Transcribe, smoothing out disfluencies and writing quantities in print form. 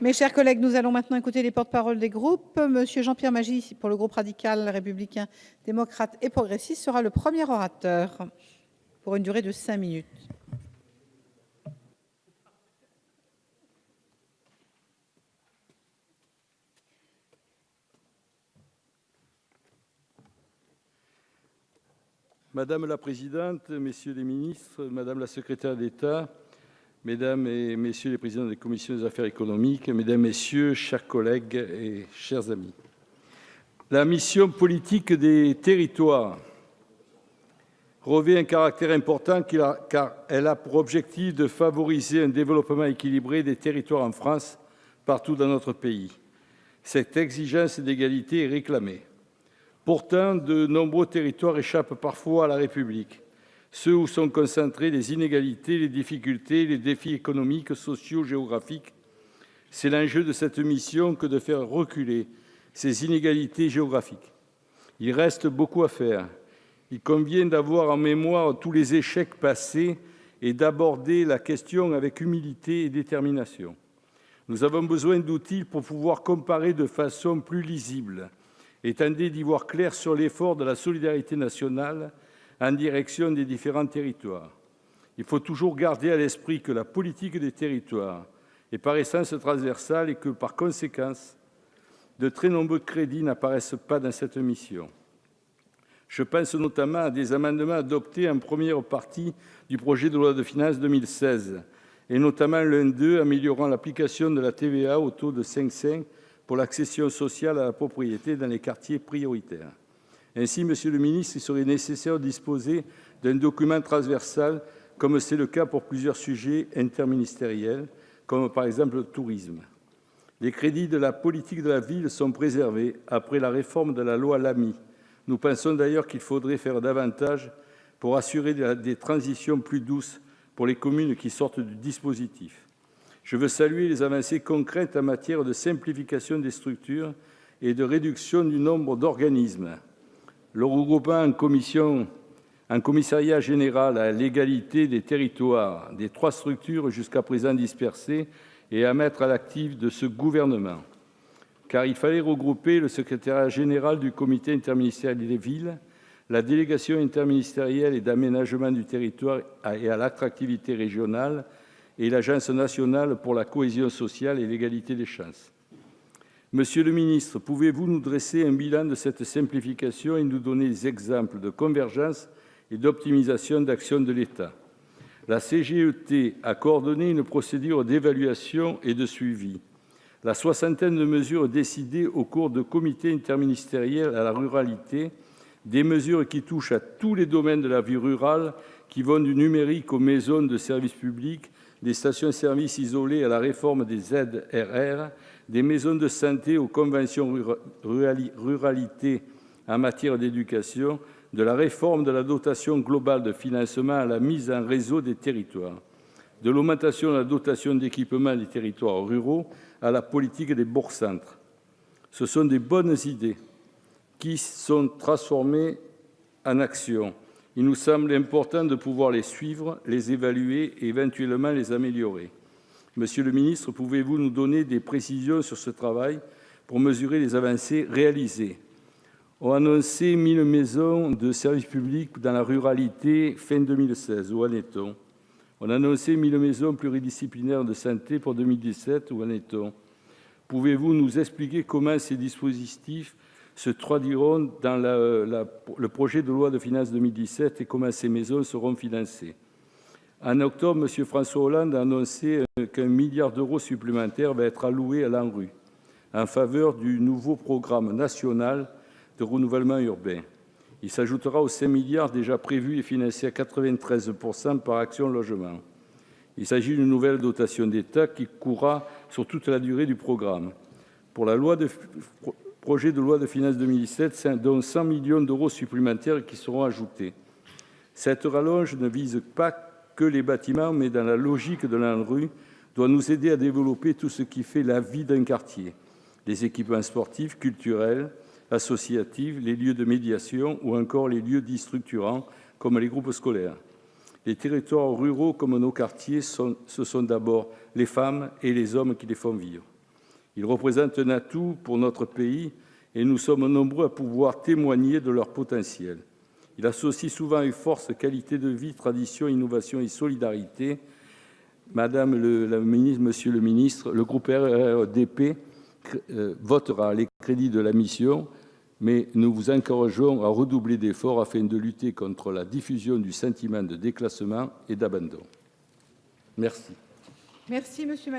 Mes chers collègues, nous allons maintenant écouter les porte-paroles des groupes. Monsieur Jean-Pierre Magy, pour le groupe radical, républicain, démocrate et progressiste, sera le premier orateur pour une durée de 5 minutes. Madame la présidente, messieurs les ministres, madame la secrétaire d'État, mesdames et messieurs les présidents des commissions des affaires économiques, mesdames, messieurs, chers collègues et chers amis. La mission politique des territoires revêt un caractère important car elle a pour objectif de favoriser un développement équilibré des territoires en France, partout dans notre pays. Cette exigence d'égalité est réclamée. Pourtant, de nombreux territoires échappent parfois à la République, ceux où sont concentrées les inégalités, les difficultés, les défis économiques, sociaux, géographiques. C'est l'enjeu de cette mission que de faire reculer ces inégalités géographiques. Il reste beaucoup à faire. Il convient d'avoir en mémoire tous les échecs passés et d'aborder la question avec humilité et détermination. Nous avons besoin d'outils pour pouvoir comparer de façon plus lisible et tenter d'y voir clair sur l'effort de la solidarité nationale en direction des différents territoires. Il faut toujours garder à l'esprit que la politique des territoires est par essence transversale et que, par conséquent, de très nombreux crédits n'apparaissent pas dans cette mission. Je pense notamment à des amendements adoptés en première partie du projet de loi de finances 2016, et notamment l'un d'eux améliorant l'application de la TVA au taux de 5,5 pour l'accession sociale à la propriété dans les quartiers prioritaires. Ainsi, Monsieur le ministre, il serait nécessaire de disposer d'un document transversal, comme c'est le cas pour plusieurs sujets interministériels, comme par exemple le tourisme. Les crédits de la politique de la ville sont préservés après la réforme de la loi Lamy. Nous pensons d'ailleurs qu'il faudrait faire davantage pour assurer des transitions plus douces pour les communes qui sortent du dispositif. Je veux saluer les avancées concrètes en matière de simplification des structures et de réduction du nombre d'organismes. Le regroupement en commissariat général à l'égalité des territoires des 3 structures jusqu'à présent dispersées est à mettre à l'actif de ce gouvernement, car il fallait regrouper le secrétariat général du comité interministériel des villes, la délégation interministérielle et d'aménagement du territoire et à l'attractivité régionale et l'Agence nationale pour la cohésion sociale et l'égalité des chances. Monsieur le ministre, pouvez-vous nous dresser un bilan de cette simplification et nous donner des exemples de convergence et d'optimisation d'actions de l'État? La CGET a coordonné une procédure d'évaluation et de suivi. La soixantaine de mesures décidées au cours de comités interministériels à la ruralité, des mesures qui touchent à tous les domaines de la vie rurale, qui vont du numérique aux maisons de services publics, des stations-service isolées à la réforme des ZRR, des maisons de santé aux conventions ruralité en matière d'éducation, de la réforme de la dotation globale de financement à la mise en réseau des territoires, de l'augmentation de la dotation d'équipement des territoires ruraux à la politique des bourgs-centres. Ce sont des bonnes idées qui sont transformées en actions. Il nous semble important de pouvoir les suivre, les évaluer et éventuellement les améliorer. Monsieur le ministre, pouvez-vous nous donner des précisions sur ce travail pour mesurer les avancées réalisées? On a annoncé 1 000 maisons de services publics dans la ruralité fin 2016. Où en est-on? On a annoncé 1 000 maisons pluridisciplinaires de santé pour 2017. Où en est-on? Pouvez-vous nous expliquer comment ces dispositifs se traduiront dans le projet de loi de finances 2017 et comment ces maisons seront financées? En octobre, M. François Hollande a annoncé qu'1 milliard d'euros supplémentaires va être alloué à l'ANRU en faveur du nouveau programme national de renouvellement urbain. Il s'ajoutera aux 5 milliards déjà prévus et financés à 93% par Action Logement. Il s'agit d'une nouvelle dotation d'État qui courra sur toute la durée du programme. Pour la projet de loi de finances 2017, c'est donc 100 millions d'euros supplémentaires qui seront ajoutés. Cette rallonge ne vise pas que les bâtiments, mais dans la logique de l'ANRU, doit nous aider à développer tout ce qui fait la vie d'un quartier. Les équipements sportifs, culturels, associatifs, les lieux de médiation ou encore les lieux dits structurants, comme les groupes scolaires. Les territoires ruraux comme nos quartiers, ce sont d'abord les femmes et les hommes qui les font vivre. Ils représentent un atout pour notre pays et nous sommes nombreux à pouvoir témoigner de leur potentiel. Il associe souvent une force, qualité de vie, tradition, innovation et solidarité. Madame la ministre, Monsieur le ministre, le groupe RDP votera les crédits de la mission, mais nous vous encourageons à redoubler d'efforts afin de lutter contre la diffusion du sentiment de déclassement et d'abandon. Merci. Merci, Monsieur